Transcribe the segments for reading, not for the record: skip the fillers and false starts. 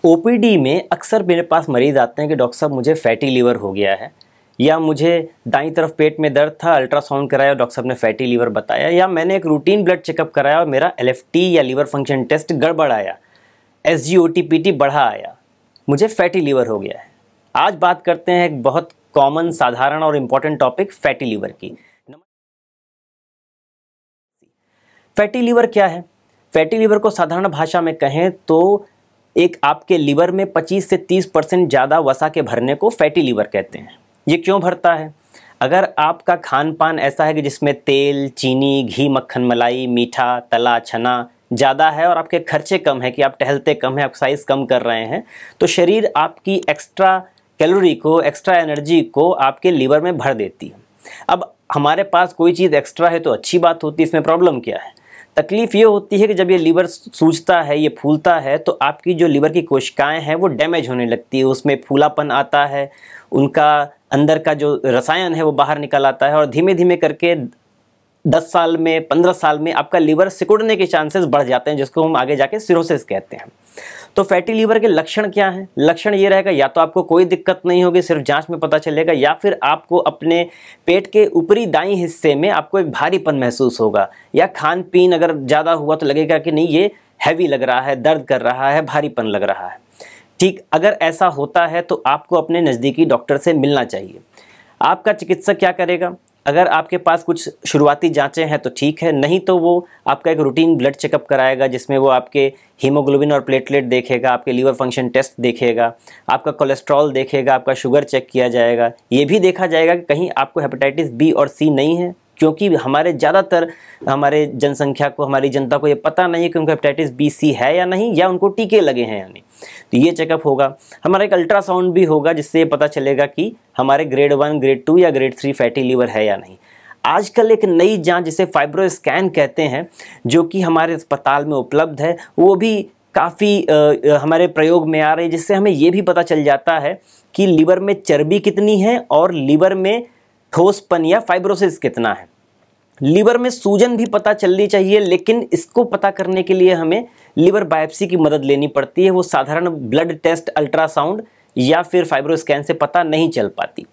OPD में अक्सर मेरे पास मरीज़ आते हैं कि डॉक्टर साहब मुझे फैटी लीवर हो गया है, या मुझे दाईं तरफ पेट में दर्द था, अल्ट्रासाउंड कराया, डॉक्टर साहब ने फैटी लीवर बताया, या मैंने एक रूटीन ब्लड चेकअप कराया और मेरा एलएफटी या लीवर फंक्शन टेस्ट गड़बड़ आया, एसजीओटी-पीटी बढ़ा आया, मुझे फैटी लीवर हो गया है। आज बात करते हैं एक बहुत कॉमन, साधारण और इम्पॉर्टेंट टॉपिक फैटी लीवर की। फैटी लीवर क्या है? फैटी लीवर को साधारण भाषा में कहें तो एक आपके लीवर में 25 से 30% ज़्यादा वसा के भरने को फैटी लीवर कहते हैं। ये क्यों भरता है? अगर आपका खान पान ऐसा है कि जिसमें तेल, चीनी, घी, मक्खन, मलाई, मीठा, तला, छना ज़्यादा है और आपके खर्चे कम है कि आप टहलते कम हैं, एक्सरसाइज कम कर रहे हैं, तो शरीर आपकी एक्स्ट्रा कैलोरी को, एक्स्ट्रा एनर्जी को आपके लीवर में भर देती है। अब हमारे पास कोई चीज़ एक्स्ट्रा है तो अच्छी बात होती है, इसमें प्रॉब्लम क्या है? तकलीफ़ ये होती है कि जब ये लीवर सूजता है, ये फूलता है, तो आपकी जो लीवर की कोशिकाएं हैं वो डैमेज होने लगती है, उसमें फूलापन आता है, उनका अंदर का जो रसायन है वो बाहर निकल आता है और धीमे धीमे करके 10 साल में, 15 साल में आपका लीवर सिकुड़ने के चांसेस बढ़ जाते हैं, जिसको हम आगे जाके सिरोसिस कहते हैं। तो फैटी लीवर के लक्षण क्या हैं? लक्षण ये रहेगा, या तो आपको कोई दिक्कत नहीं होगी, सिर्फ जांच में पता चलेगा, या फिर आपको अपने पेट के ऊपरी दाईं हिस्से में आपको एक भारीपन महसूस होगा, या खान पीन अगर ज़्यादा हुआ तो लगेगा कि नहीं ये हैवी लग रहा है, दर्द कर रहा है, भारीपन लग रहा है। ठीक, अगर ऐसा होता है तो आपको अपने नज़दीकी डॉक्टर से मिलना चाहिए। आपका चिकित्सक क्या करेगा? अगर आपके पास कुछ शुरुआती जांचें हैं तो ठीक है, नहीं तो वो आपका एक रूटीन ब्लड चेकअप कराएगा, जिसमें वो आपके हीमोग्लोबिन और प्लेटलेट देखेगा, आपके लीवर फंक्शन टेस्ट देखेगा, आपका कोलेस्ट्रॉल देखेगा, आपका शुगर चेक किया जाएगा। ये भी देखा जाएगा कि कहीं आपको हेपेटाइटिस बी और सी नहीं है, क्योंकि हमारे जनसंख्या को, हमारी जनता को ये पता नहीं है कि उनको हेपेटाइटिस बी सी है या नहीं, या उनको टीके लगे हैं या नहीं। तो ये चेकअप होगा। हमारा एक अल्ट्रासाउंड भी होगा, जिससे ये पता चलेगा कि हमारे ग्रेड 1, ग्रेड 2 या ग्रेड 3 फैटी लीवर है या नहीं। आजकल एक नई जांच जिसे फाइब्रो स्कैन कहते हैं, जो कि हमारे अस्पताल में उपलब्ध है, वो भी काफ़ी हमारे प्रयोग में आ रही है, जिससे हमें ये भी पता चल जाता है कि लीवर में चर्बी कितनी है और लीवर में ठोसपन या फाइब्रोसिस कितना है। लीवर में सूजन भी पता चलनी चाहिए, लेकिन इसको पता करने के लिए हमें लीवर बायोप्सी की मदद लेनी पड़ती है। वो साधारण ब्लड टेस्ट, अल्ट्रासाउंड या फिर फाइब्रो स्कैन से पता नहीं चल पाती।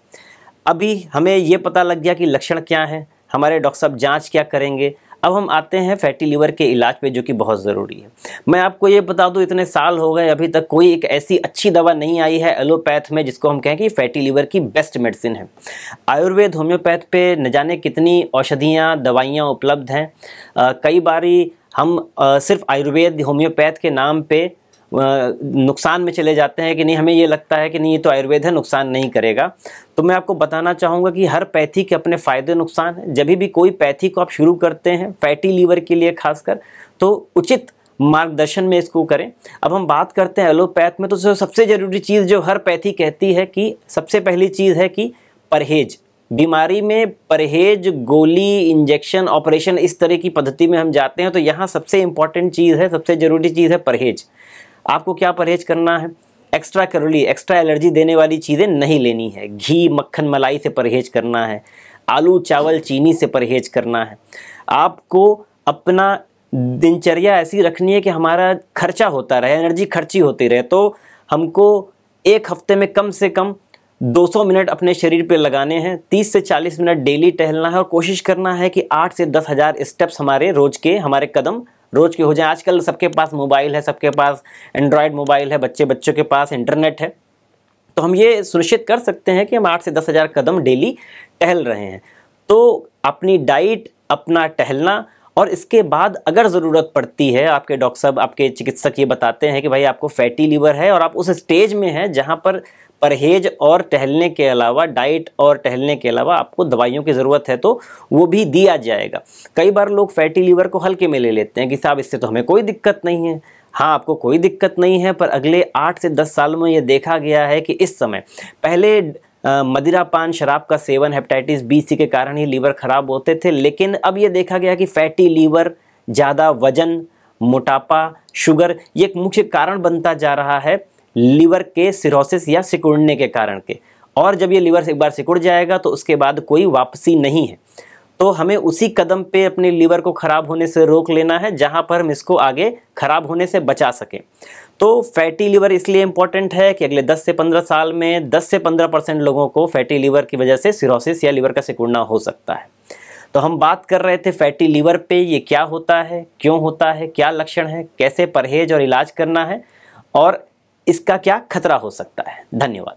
अभी हमें ये पता लग गया कि लक्षण क्या है, हमारे डॉक्टर साहब जांच क्या करेंगे। अब हम आते हैं फैटी लीवर के इलाज पे, जो कि बहुत ज़रूरी है। मैं आपको ये बता दूं, इतने साल हो गए, अभी तक कोई एक ऐसी अच्छी दवा नहीं आई है एलोपैथ में जिसको हम कहें कि फैटी लीवर की बेस्ट मेडिसिन है। आयुर्वेद, होम्योपैथ पे न जाने कितनी औषधियाँ, दवाइयाँ उपलब्ध हैं। कई बारी हम सिर्फ आयुर्वेद, होम्योपैथ के नाम पे नुकसान में चले जाते हैं कि नहीं, हमें ये लगता है कि नहीं ये तो आयुर्वेद है, नुकसान नहीं करेगा। तो मैं आपको बताना चाहूँगा कि हर पैथी के अपने फ़ायदे नुकसान हैं। जब भी कोई पैथी को आप शुरू करते हैं, फैटी लीवर के लिए खासकर, तो उचित मार्गदर्शन में इसको करें। अब हम बात करते हैं एलोपैथ में, तो सबसे ज़रूरी चीज़ जो हर पैथी कहती है कि सबसे पहली चीज़ है कि परहेज। बीमारी में परहेज, गोली, इंजेक्शन, ऑपरेशन, इस तरह की पद्धति में हम जाते हैं, तो यहाँ सबसे इम्पॉर्टेंट चीज़ है, सबसे ज़रूरी चीज़ है परहेज। आपको क्या परहेज करना है? एक्स्ट्रा कैलोरी, एक्स्ट्रा एलर्जी देने वाली चीज़ें नहीं लेनी है। घी, मक्खन, मलाई से परहेज करना है। आलू, चावल, चीनी से परहेज करना है। आपको अपना दिनचर्या ऐसी रखनी है कि हमारा खर्चा होता रहे, एनर्जी खर्ची होती रहे। तो हमको एक हफ्ते में कम से कम 200 मिनट अपने शरीर पे लगाने हैं। 30 से 40 मिनट डेली टहलना है और कोशिश करना है कि 8 से 10 हज़ार स्टेप्स हमारे कदम रोज के हो जाए। आजकल सबके पास मोबाइल है, सबके पास एंड्रॉयड मोबाइल है, बच्चों के पास इंटरनेट है, तो हम ये सुनिश्चित कर सकते हैं कि हम 8 से 10 हज़ार कदम डेली टहल रहे हैं। तो अपनी डाइट, अपना टहलना, और इसके बाद अगर ज़रूरत पड़ती है, आपके डॉक्टर साहब, आपके चिकित्सक ये बताते हैं कि भाई आपको फैटी लीवर है और आप उस स्टेज में हैं जहाँ पर परहेज और टहलने के अलावा, डाइट और टहलने के अलावा आपको दवाइयों की ज़रूरत है, तो वो भी दिया जाएगा। कई बार लोग फैटी लीवर को हल्के में ले लेते हैं कि साहब इससे तो हमें कोई दिक्कत नहीं है। हाँ, आपको कोई दिक्कत नहीं है, पर अगले 8 से 10 सालों में ये देखा गया है कि इस समय, पहले मदिरा पान, शराब का सेवन, हेपेटाइटिस बी सी के कारण ही लीवर खराब होते थे, लेकिन अब ये देखा गया कि फैटी लीवर, ज़्यादा वजन, मोटापा, शुगर, ये एक मुख्य कारण बनता जा रहा है लीवर के सिरोसिस या सिकुड़ने के कारण के। और जब ये लीवर एक बार सिकुड़ जाएगा तो उसके बाद कोई वापसी नहीं है। तो हमें उसी कदम पे अपने लीवर को ख़राब होने से रोक लेना है जहाँ पर हम इसको आगे ख़राब होने से बचा सकें। तो फैटी लीवर इसलिए इंपॉर्टेंट है कि अगले 10 से 15 साल में 10 से 15% लोगों को फैटी लीवर की वजह से सिरोसिस या लीवर का सिकुड़ना हो सकता है। तो हम बात कर रहे थे फैटी लीवर पे, ये क्या होता है, क्यों होता है, क्या लक्षण है, कैसे परहेज और इलाज करना है और इसका क्या खतरा हो सकता है। धन्यवाद।